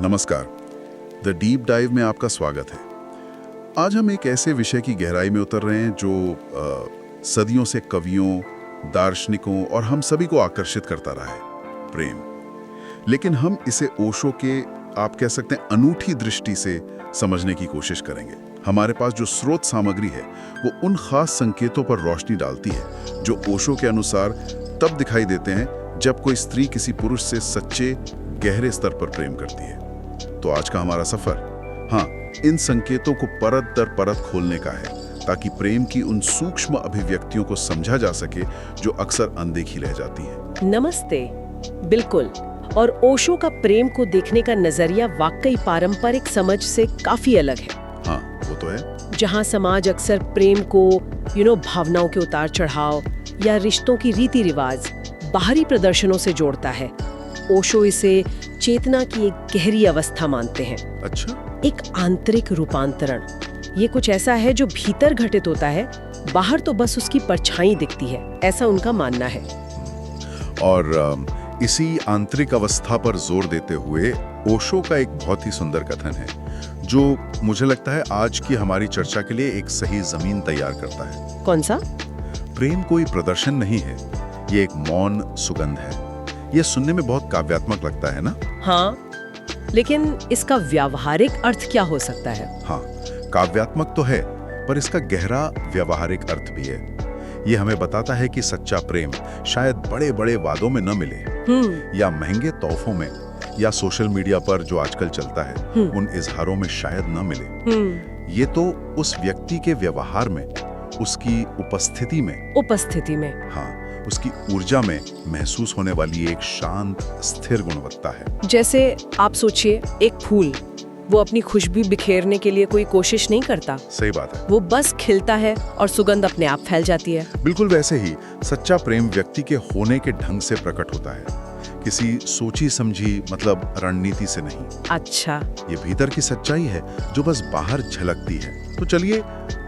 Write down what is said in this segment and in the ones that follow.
नमस्कार। The deep dive में आपका स्वागत है। आज हम एक ऐसे विषय की गहराई में उतर रहे हैं जो सदियों से कवियों, दार्शनिकों और हम सभी को आकर्षित करता रहा है, प्रेम। लेकिन हम इसे ओशो के, आप कह सकते हैं, अनूठी दृष्टि से समझने की कोशिश करेंगे। हमारे पास जो स्रोत सामग्री है वो उन खास संकेतों पर रोशनी डालती है जो ओशो के अनुसार तब दिखाई देते हैं जब कोई स्त्री किसी पुरुष से सच्चे, गहरे स्तर पर प्रेम करती है। तो आज का हमारा सफर, हाँ, इन संकेतों को परत दर परत खोलने का है, ताकि प्रेम की उन सूक्ष्म अभिव्यक्तियों को समझा जा सके जो अक्सर अनदेखी रह जाती हैं। नमस्ते। बिल्कुल। और ओशो का प्रेम को देखने का नजरिया वाकई पारंपरिक समझ से काफी अलग है। हाँ, वो तो है। जहाँ समाज अक्सर प्रेम को भावनाओं के उतार चढ़ाव या रिश्तों की रीति रिवाज, बाहरी प्रदर्शनों से जोड़ता है, ओशो इसे चेतना की एक गहरी अवस्था मानते हैं। अच्छा। एक आंतरिक रूपांतरण। ये कुछ ऐसा है जो भीतर घटित होता है, बाहर तो बस उसकी परछाई दिखती है, ऐसा उनका मानना है। और इसी आंतरिक अवस्था पर जोर देते हुए ओशो का एक बहुत ही सुंदर कथन है जो मुझे लगता है आज की हमारी चर्चा के लिए एक सही जमीन तैयार करता है। कौन सा? प्रेम कोई प्रदर्शन नहीं है, ये एक मौन सुगंध है। ये सुनने में बहुत काव्यात्मक लगता है ना? हाँ, लेकिन इसका व्यावहारिक अर्थ क्या हो सकता है? हाँ, काव्यात्मक तो है, पर इसका गहरा व्यावहारिक अर्थ भी है। ये हमें बताता है कि सच्चा प्रेम शायद बड़े बड़े वादों में न मिले, या महंगे तोहफों में, या सोशल मीडिया पर जो आजकल चलता है उन इजहारों में शायद न मिले। ये तो उस व्यक्ति के व्यवहार में, उसकी उपस्थिति में, हाँ, उसकी ऊर्जा में महसूस होने वाली एक शांत, स्थिर गुणवत्ता है। जैसे आप सोचिए, एक फूल, वो अपनी खुशबू बिखेरने के लिए कोई कोशिश नहीं करता। सही बात है। वो बस खिलता है और सुगंध अपने आप फैल जाती है। बिल्कुल वैसे ही सच्चा प्रेम व्यक्ति के होने के ढंग से प्रकट होता है, किसी सोची समझी रणनीति से नहीं। अच्छा। ये भीतर की सच्चाई है जो बस बाहर झलकती है। तो चलिए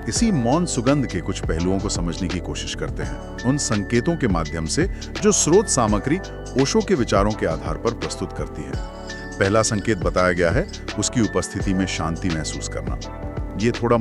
इसी मौन सुगंध के कुछ पहलुओं को समझने की कोशिश करते हैं, उन संकेतों के माध्यम से जो स्रोत सामग्री ओशो के विचारों के आधार पर प्रस्तुत करती है। पहला संकेत बताया गया है उसकी उपस्थिति में शांति महसूस करना। ये थोड़ा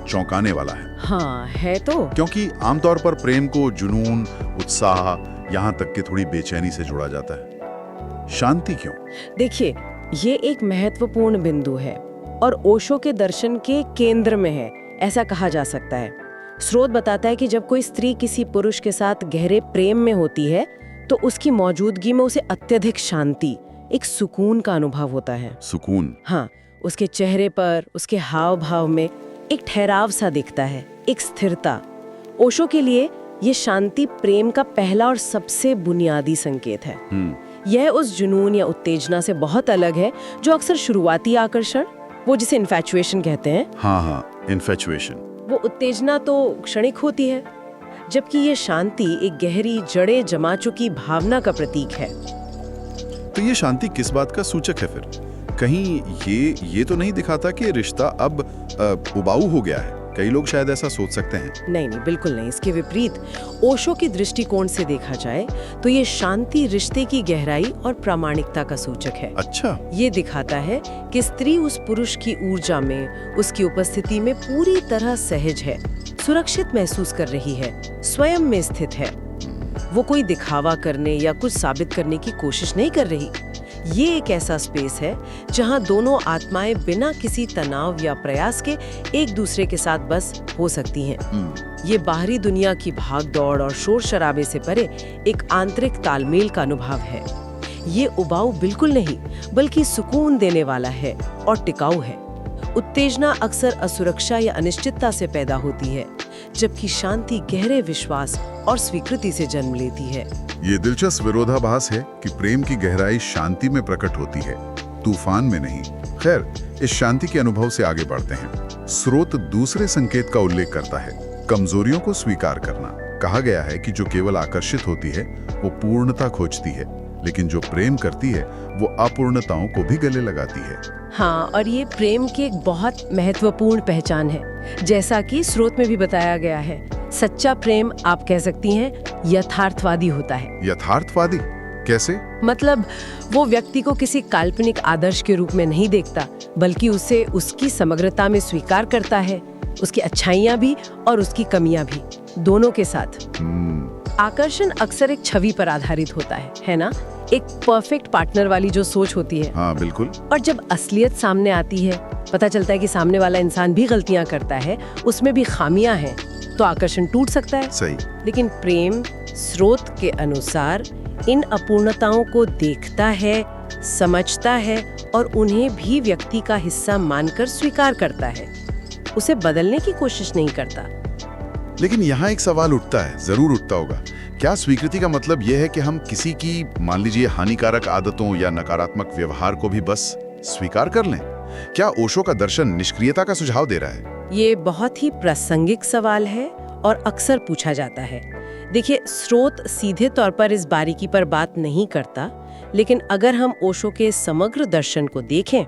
चौंकाने वाला है। हाँ, है तो। क्योंकि आमतौर पर प्रेम को जुनून, उत्साह, यहाँ तक कि थोड़ी बेचैनी से जोड़ा जाता है। शांति क्यों? देखिए, ये एक महत्वपूर्ण बिंदु है और ओशो के दर्शन के केंद्र में है, ऐसा कहा जा सकता है। स्रोत बताता है कि जब कोई स्त्री किसी पुरुष के साथ गहरे प्रेम में होती है तो उसकी मौजूदगी में उसे अत्यधिक शांति, एक सुकून का अनुभव होता है। सुकून? हाँ, उसके चेहरे पर, उसके हाव भाव में एक ठहराव सा दिखता है, एक स्थिरता। ओशो के लिए ये शांति प्रेम का पहला और सबसे बुनियादी संकेत है। यह उस जुनून या उत्तेजना से बहुत अलग है जो अक्सर शुरुआती आकर्षण, वो जिसे इन्फैचुएशन कहते हैं। हाँ, इन्फैचुएशन। वो उत्तेजना तो क्षणिक होती है, जबकि ये शांति एक गहरी, जड़ें जमा चुकी भावना का प्रतीक है। तो ये शांति किस बात का सूचक है फिर? कहीं ये तो नहीं दिखाता कि रिश्ता अब उबाऊ हो गया है? कई लोग शायद ऐसा सोच सकते हैं। नहीं, बिल्कुल नहीं। इसके विपरीत, ओशो की दृष्टिकोण से देखा जाए तो ये शांति रिश्ते की गहराई और प्रामाणिकता का सूचक है। अच्छा। ये दिखाता है कि स्त्री उस पुरुष की ऊर्जा में, उसकी उपस्थिति में पूरी तरह सहज है, सुरक्षित महसूस कर रही है, स्वयं में स्थित है। वो कोई दिखावा करने या कुछ साबित करने की कोशिश नहीं कर रही। ये एक ऐसा स्पेस है जहां दोनों आत्माएं बिना किसी तनाव या प्रयास के एक दूसरे के साथ बस हो सकती हैं। ये बाहरी दुनिया की भाग दौड़ और शोर शराबे से परे एक आंतरिक तालमेल का अनुभव है। ये उबाऊ बिल्कुल नहीं, बल्कि सुकून देने वाला है और टिकाऊ है। उत्तेजना अक्सर असुरक्षा या अनिश्चितता से पैदा होती है, जबकि शांति गहरे विश्वास और स्वीकृति से जन्म लेती है। ये दिलचस्प विरोधाभास है कि प्रेम की गहराई शांति में प्रकट होती है, तूफान में नहीं। खैर, इस शांति के अनुभव से आगे बढ़ते हैं। स्रोत दूसरे संकेत का उल्लेख करता है, कमजोरियों को स्वीकार करना। कहा गया है कि जो केवल आकर्षित होती है वो पूर्णता खोजती है, लेकिन जो प्रेम करती है वो अपूर्णताओं को भी गले लगाती है। हाँ, और ये प्रेम की एक बहुत महत्वपूर्ण पहचान है। जैसा कि स्रोत में भी बताया गया है, सच्चा प्रेम, आप कह सकती हैं, यथार्थवादी होता है। यथार्थवादी? कैसे? मतलब वो व्यक्ति को किसी काल्पनिक आदर्श के रूप में नहीं देखता, बल्कि उसे उसकी समग्रता में स्वीकार करता है, उसकी अच्छाइयां भी और उसकी कमियां भी, दोनों के साथ। आकर्षण अक्सर एक छवि पर आधारित होता है ना? एक परफेक्ट पार्टनर वाली जो सोच होती है। हाँ बिल्कुल। और जब असलियत सामने आती है, पता चलता है कि सामने वाला इंसान भी गलतियां करता है, उसमें भी खामियां हैं, तो आकर्षण टूट सकता है। सही। लेकिन प्रेम स्रोत के अनुसार इन अपूर्णताओं को देखता है, समझता है और उन्हें भी व्यक्ति का हिस्सा मानकर स्वीकार करता है। उसे बदलने की कोशिश नहीं करता। लेकिन यहाँ एक सवाल उठता है, जरूर उठता होगा। क्या स्वीकृति का मतलब यह है कि हम किसी की, मान लीजिए, हानिकारक आदतों या नकारात्मक व्यवहार को भी बस स्वीकार कर लें? क्या ओशो का दर्शन निष्क्रियता का सुझाव दे रहा है? ये बहुत ही प्रासंगिक सवाल है और अक्सर पूछा जाता है। देखिए, स्रोत सीधे तौर पर इस बारीकी पर बात नहीं करता, लेकिन अगर हम ओशो के समग्र दर्शन को देखें,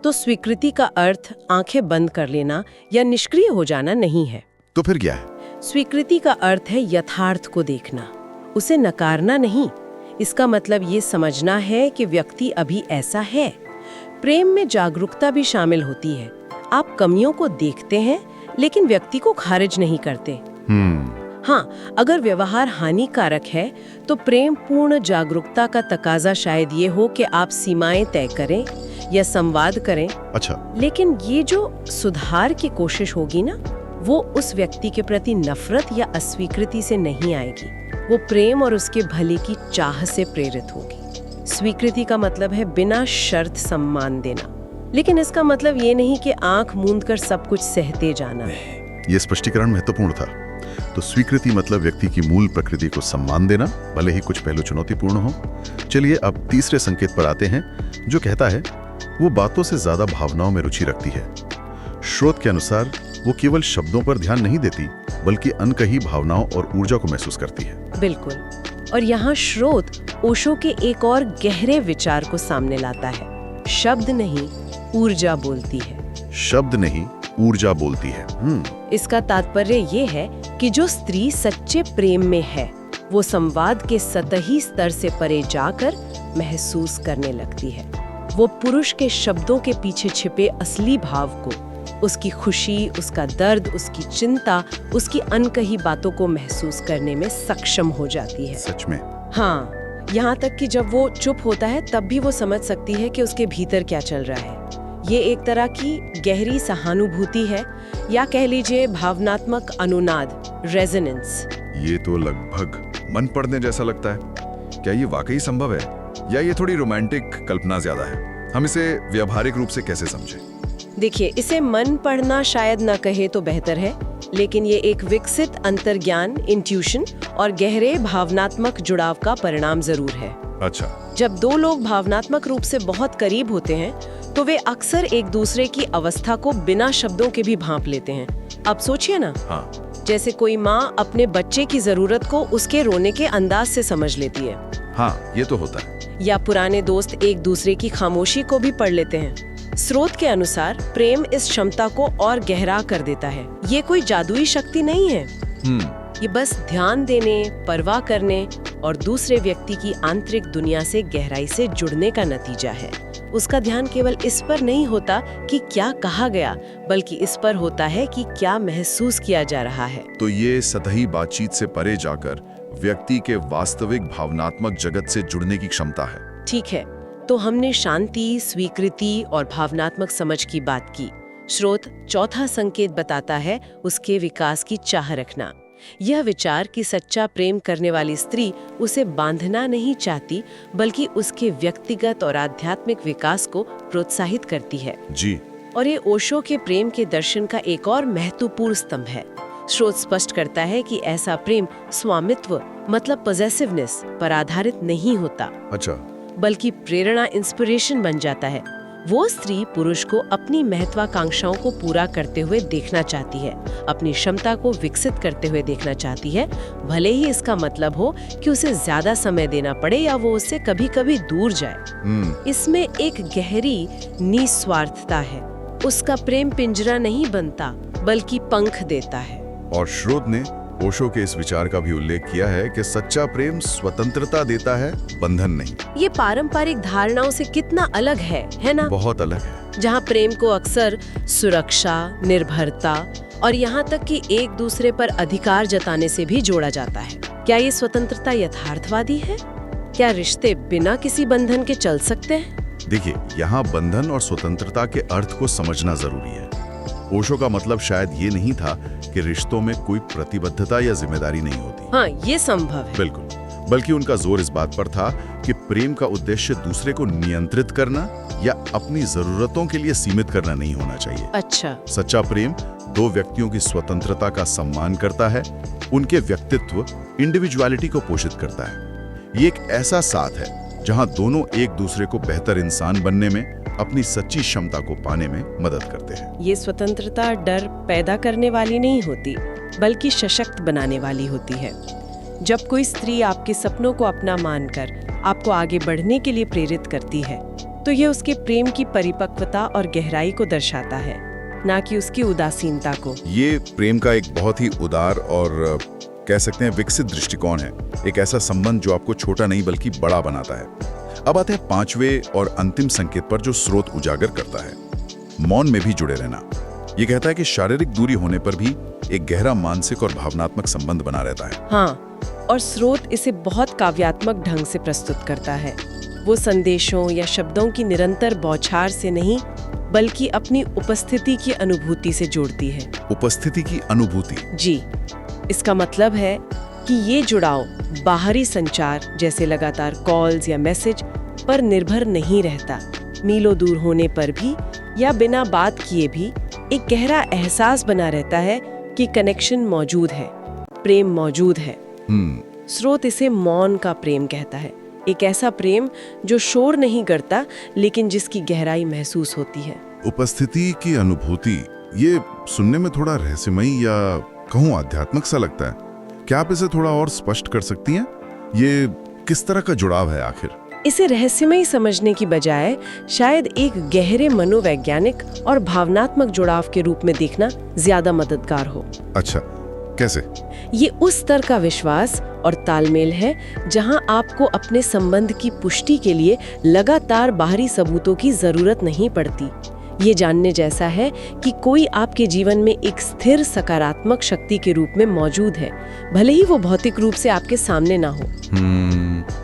तो स्वीकृति का अर्थ आंखें बंद कर लेना या निष्क्रिय हो जाना नहीं है। तो फिर क्या है? स्वीकृति का अर्थ है यथार्थ को देखना, उसे नकारना नहीं। इसका मतलब ये समझना है कि व्यक्ति अभी ऐसा है। प्रेम में जागरूकता भी शामिल होती है। आप कमियों को देखते हैं, लेकिन व्यक्ति को खारिज नहीं करते। हाँ, अगर व्यवहार हानिकारक है, तो प्रेम पूर्ण जागरूकता का तकाजा शायद ये हो कि आप सीमाएं तय करें या संवाद करें। अच्छा। लेकिन ये जो सुधार की कोशिश होगी ना, वो उस व्यक्ति के प्रति नफरत या अस्वीकृति से नहीं आएगी। वो प्रेम और उसके भले की चाह से प्रेरित होगी। स्वीकृति का मतलब है बिना शर्त सम्मान देना, लेकिन इसका मतलब ये नहीं कि आंख मूंद कर सब कुछ सहते जाना। ये स्पष्टीकरण महत्वपूर्ण था। तो स्वीकृति मतलब व्यक्ति की मूल प्रकृति को सम्मान देना, भले ही कुछ पहलू चुनौतीपूर्ण हो। चलिए अब तीसरे संकेत पर आते हैं, जो कहता है वो बातों से ज्यादा भावनाओं में रुचि रखती है। स्रोत के अनुसार वो केवल शब्दों पर ध्यान नहीं देती, बल्कि अनकही भावनाओं और ऊर्जा को महसूस करती है। बिल्कुल। और यहाँ स्रोत ओशो के एक और गहरे विचार को सामने लाता है। शब्द नहीं, ऊर्जा बोलती है। शब्द नहीं, ऊर्जा बोलती है। इसका तात्पर्य ये है कि जो स्त्री सच्चे प्रेम में है, वो संवाद के सतही स्तर से परे जाकर महसूस करने लगती है। वो पुरुष के शब्दों के पीछे छिपे असली भाव को, उसकी खुशी, उसका दर्द, उसकी चिंता, उसकी अनकही बातों को महसूस करने में सक्षम हो जाती है। सच में? हाँ, यहाँ तक कि जब वो चुप होता है, तब भी वो समझ सकती है कि उसके भीतर क्या चल रहा है। ये एक तरह की गहरी सहानुभूति है, या कह लीजिए भावनात्मक अनुनाद, रेजोनेंस। ये तो लगभग मन पढ़ने जैसा लगता है। क्या ये वाकई संभव है, या ये थोड़ी रोमांटिक कल्पना ज्यादा है? हम इसे व्यावहारिक रूप से कैसे समझें? देखिए, इसे मन पढ़ना शायद न कहे तो बेहतर है, लेकिन ये एक विकसित अंतर्ज्ञान, इंट्यूशन और गहरे भावनात्मक जुड़ाव का परिणाम जरूर है। अच्छा। जब दो लोग भावनात्मक रूप से बहुत करीब होते हैं, तो वे अक्सर एक दूसरे की अवस्था को बिना शब्दों के भी भांप लेते हैं। अब सोचिए ना। हाँ। जैसे कोई माँ अपने बच्चे की जरूरत को उसके रोने के अंदाज से समझ लेती है। हाँ, ये तो होता है। या पुराने दोस्त एक दूसरे की खामोशी को भी पढ़ लेते हैं। स्रोत के अनुसार प्रेम इस क्षमता को और गहरा कर देता है। ये कोई जादुई शक्ति नहीं है। ये बस ध्यान देने, परवाह करने और दूसरे व्यक्ति की आंतरिक दुनिया से गहराई से जुड़ने का नतीजा है। उसका ध्यान केवल इस पर नहीं होता कि क्या कहा गया, बल्कि इस पर होता है कि क्या महसूस किया जा रहा है। तो ये सतही बातचीत से परे जाकर व्यक्ति के वास्तविक भावनात्मक जगत से जुड़ने की क्षमता है। ठीक है, तो हमने शांति, स्वीकृति और भावनात्मक समझ की बात की। स्रोत चौथा संकेत बताता है उसके विकास की चाह रखना। यह विचार कि सच्चा प्रेम करने वाली स्त्री उसे बांधना नहीं चाहती, बल्कि उसके व्यक्तिगत और आध्यात्मिक विकास को प्रोत्साहित करती है। जी। और ये ओशो के प्रेम के दर्शन का एक और महत्वपूर्ण स्तंभ है। स्रोत स्पष्ट करता है कि ऐसा प्रेम स्वामित्व, मतलब पॉसेसिवनेस पर आधारित नहीं होता। अच्छा। बल्कि प्रेरणा, इंस्पिरेशन बन जाता है। वो स्त्री पुरुष को अपनी महत्वाकांक्षाओं को पूरा करते हुए देखना चाहती है, अपनी क्षमता को विकसित करते हुए देखना चाहती है, भले ही इसका मतलब हो कि उसे ज्यादा समय देना पड़े या वो उससे कभी-कभी दूर जाए। इसमें एक गहरी निस्वार्थता है। उसका प्रेम पिंजरा नहीं बनता, बल्कि पंख देता है। और स्रोत ने ओशो के इस विचार का भी उल्लेख किया है कि सच्चा प्रेम स्वतंत्रता देता है, बंधन नहीं। ये पारंपरिक धारणाओं से कितना अलग है ना? बहुत अलग है। जहाँ प्रेम को अक्सर सुरक्षा, निर्भरता और यहाँ तक कि एक दूसरे पर अधिकार जताने से भी जोड़ा जाता है। क्या ये स्वतंत्रता यथार्थवादी है? क्या रिश्ते बिना किसी बंधन के चल सकते हैं? देखिए, यहाँ बंधन और स्वतंत्रता के अर्थ को समझना जरूरी है। ओशो का मतलब शायद ये नहीं था कि रिश्तों में कोई प्रतिबद्धता या जिम्मेदारी नहीं होती। हाँ, ये संभव है। बिल्कुल, बल्कि उनका जोर इस बात पर था कि प्रेम का उद्देश्य दूसरे को नियंत्रित करना या अपनी जरूरतों के लिए सीमित करना नहीं होना चाहिए। अच्छा। सच्चा प्रेम दो व्यक्तियों की स्वतंत्रता का सम्मान करता है, उनके व्यक्तित्व, इंडिविजुअलिटी को पोषित करता है। ये एक ऐसा साथ है जहां दोनों एक दूसरे को बेहतर इंसान बनने में, अपनी सच्ची क्षमता को पाने में मदद करते हैं। ये स्वतंत्रता डर पैदा करने वाली नहीं होती, बल्कि सशक्त बनाने वाली होती है। जब कोई स्त्री आपके सपनों को अपना मानकर आपको आगे बढ़ने के लिए प्रेरित करती है, तो ये उसके प्रेम की परिपक्वता और गहराई को दर्शाता है, ना कि उसकी उदासीनता को। ये प्रेम का एक बहुत ही उदार और कह सकते हैं विकसित दृष्टिकोण है। एक ऐसा संबंध जो आपको छोटा नहीं बल्कि बड़ा बनाता है। अब आते हैं पांचवें और अंतिम संकेत पर, जो स्रोत उजागर करता है, मौन में भी जुड़े रहना। ये कहता है कि शारीरिक दूरी होने पर भी एक गहरा मानसिक और भावनात्मक संबंध बना रहता है। हाँ, और स्रोत इसे बहुत काव्यात्मक ढंग से प्रस्तुत करता है। वो संदेशों या शब्दों की निरंतर बौछार से नहीं, बल्कि अपनी उपस्थिति की अनुभूति से जोड़ती है। उपस्थिति की अनुभूति। जी, इसका मतलब है कि ये जुड़ाव बाहरी संचार जैसे लगातार कॉल्स या मैसेज पर निर्भर नहीं रहता। मीलों दूर होने पर भी या बिना बात किए भी एक गहरा एहसास बना रहता है कि कनेक्शन मौजूद है, प्रेम मौजूद है। स्रोत इसे मौन का प्रेम कहता है। एक ऐसा प्रेम जो शोर नहीं करता, लेकिन जिसकी गहराई महसूस होती है। उपस्थिति की अनुभूति, ये सुनने में थोड़ा रहस्यमयी या कहूँ आध्यात्मिक सा लगता है। क्या आप इसे थोड़ा और स्पष्ट कर सकती हैं? ये किस तरह का जुड़ाव है आखिर? इसे रहस्यमय समझने की बजाय शायद एक गहरे मनोवैज्ञानिक और भावनात्मक जुड़ाव के रूप में देखना ज्यादा मददगार हो। अच्छा, कैसे? ये उस स्तर का विश्वास और तालमेल है जहां आपको अपने संबंध की पुष्टि के लिए लगातार बाहरी सबूतों की जरूरत नहीं पड़ती। ये जानने जैसा है कि कोई आपके जीवन में एक स्थिर सकारात्मक शक्ति के रूप में मौजूद है, भले ही वो भौतिक रूप से आपके सामने ना हो।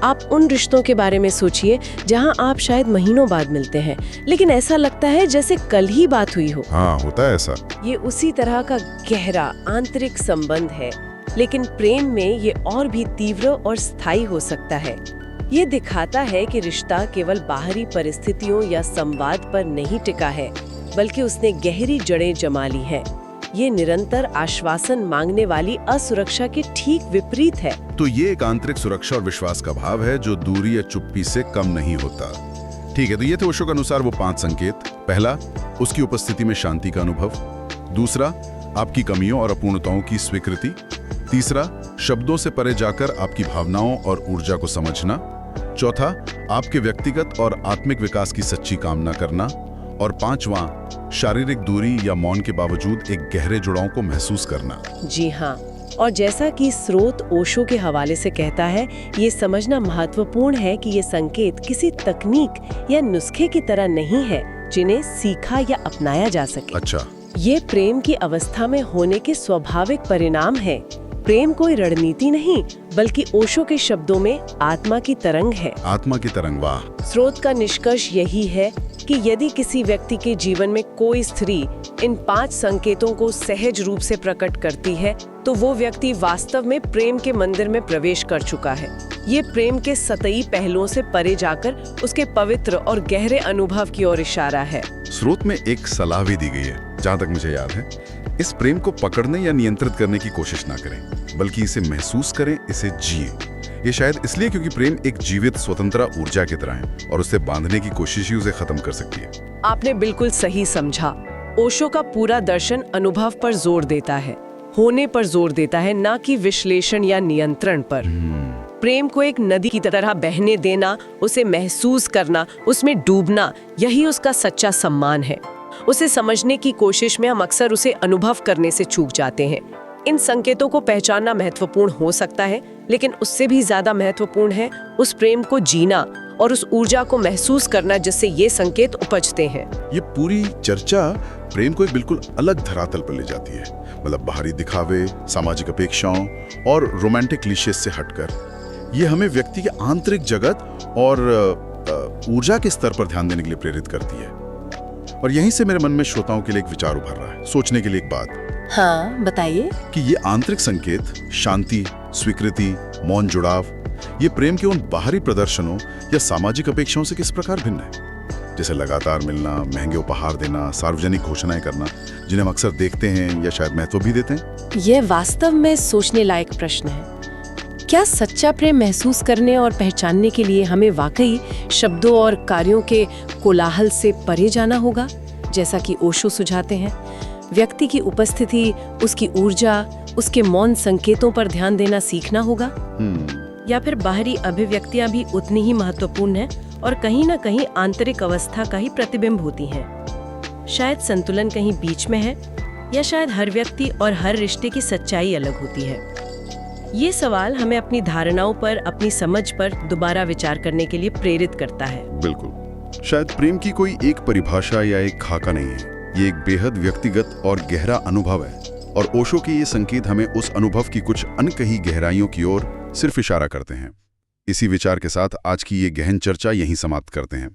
आप उन रिश्तों के बारे में सोचिए जहां आप शायद महीनों बाद मिलते हैं, लेकिन ऐसा लगता है जैसे कल ही बात हुई हो। हाँ, होता है ऐसा। ये उसी तरह का गहरा आंतरिक संबंध है, लेकिन प्रेम में ये और भी तीव्र और स्थायी हो सकता है। ये दिखाता है कि रिश्ता केवल बाहरी परिस्थितियों या संवाद पर नहीं टिका है, बल्कि उसने गहरी जड़ें जमा ली हैं। ये निरंतर आश्वासन मांगने वाली असुरक्षा के ठीक विपरीत है। तो ये एक आंतरिक सुरक्षा और विश्वास का भाव है जो दूरी या चुप्पी से कम नहीं होता। ठीक है, तो ये थे ओशो के अनुसार वो 5 संकेत। पहला, उसकी उपस्थिति में शांति का अनुभव। दूसरा, आपकी कमियों और अपूर्णताओं की स्वीकृति। तीसरा, शब्दों से परे जाकर आपकी भावनाओं और ऊर्जा को समझना। चौथा, आपके व्यक्तिगत और आत्मिक विकास की सच्ची कामना करना। और 5वां, शारीरिक दूरी या मौन के बावजूद एक गहरे जुड़ाव को महसूस करना। जी हाँ, और जैसा कि स्रोत ओशो के हवाले से कहता है, ये समझना महत्वपूर्ण है कि ये संकेत किसी तकनीक या नुस्खे की तरह नहीं है जिन्हें सीखा या अपनाया जा सके। अच्छा, ये प्रेम की अवस्था में होने के स्वाभाविक परिणाम है। प्रेम कोई रणनीति नहीं, बल्कि ओशो के शब्दों में आत्मा की तरंग है। आत्मा की तरंग, वाह। स्रोत का निष्कर्ष यही है कि यदि किसी व्यक्ति के जीवन में कोई स्त्री इन 5 संकेतों को सहज रूप से प्रकट करती है, तो वो व्यक्ति वास्तव में प्रेम के मंदिर में प्रवेश कर चुका है। ये प्रेम के सतही पहलुओं से परे जाकर उसके पवित्र और गहरे अनुभव की ओर इशारा है। स्रोत में एक सलाह भी दी गई है, जहां तक मुझे याद है। इस प्रेम को पकड़ने या नियंत्रित करने की कोशिश ना करें, बल्कि इसे महसूस करें, इसे जिए। ये शायद इसलिए क्योंकि प्रेम एक जीवित स्वतंत्र ऊर्जा की तरह है और उसे बांधने की कोशिश ही उसे खत्म कर सकती है। आपने बिल्कुल सही समझा। ओशो का पूरा दर्शन अनुभव पर जोर देता है, होने पर जोर देता है, ना कि विश्लेषण या नियंत्रण पर। प्रेम को एक नदी की तरह बहने देना, उसे महसूस करना, उसमें डूबना, यही उसका सच्चा सम्मान है। उसे समझने की कोशिश में हम अक्सर उसे अनुभव करने से चूक जाते हैं। इन संकेतों को पहचानना महत्वपूर्ण हो सकता है, लेकिन उससे भी ज्यादा महत्वपूर्ण है उस प्रेम को जीना और उस ऊर्जा को महसूस करना जिससे ये संकेत उपजते हैं। ये पूरी चर्चा प्रेम को एक बिल्कुल अलग धरातल पर ले जाती है। मतलब बाहरी दिखावे, सामाजिक अपेक्षाओं और रोमांटिक क्लीशेज से हटकर ये हमें व्यक्ति के आंतरिक जगत और ऊर्जा के स्तर पर ध्यान देने के लिए प्रेरित करती है। और यहीं से मेरे मन में श्रोताओं के लिए एक विचार उभर रहा है, सोचने के लिए एक बात हाँ, बताइए कि ये आंतरिक संकेत, शांति, स्वीकृति, मौन जुड़ाव, ये प्रेम के उन बाहरी प्रदर्शनों या सामाजिक अपेक्षाओं से किस प्रकार भिन्न है? जैसे लगातार मिलना, महंगे उपहार देना, सार्वजनिक घोषणाएं करना, जिन्हें हम अक्सर देखते हैं या शायद महत्व भी देते हैं। यह वास्तव में सोचने लायक प्रश्न है। क्या सच्चा प्रेम महसूस करने और पहचानने के लिए हमें वाकई शब्दों और कार्यों के कोलाहल से परे जाना होगा, जैसा कि ओशो सुझाते हैं? व्यक्ति की उपस्थिति, उसकी ऊर्जा, उसके मौन संकेतों पर ध्यान देना सीखना होगा? या फिर बाहरी अभिव्यक्तियां भी उतनी ही महत्वपूर्ण हैं और कहीं ना कहीं आंतरिक अवस्था का ही प्रतिबिंब होती हैं? शायद संतुलन कहीं बीच में है, या शायद हर व्यक्ति और हर रिश्ते की सच्चाई अलग होती है। ये सवाल हमें अपनी धारणाओं पर, अपनी समझ पर दोबारा विचार करने के लिए प्रेरित करता है। बिल्कुल। शायद प्रेम की कोई एक परिभाषा या एक खाका नहीं है, ये एक बेहद व्यक्तिगत और गहरा अनुभव है। और ओशो के ये संकेत हमें उस अनुभव की कुछ अनकही गहराइयों की ओर सिर्फ इशारा करते हैं। इसी विचार के साथ आज की ये गहन चर्चा यहीं समाप्त करते हैं।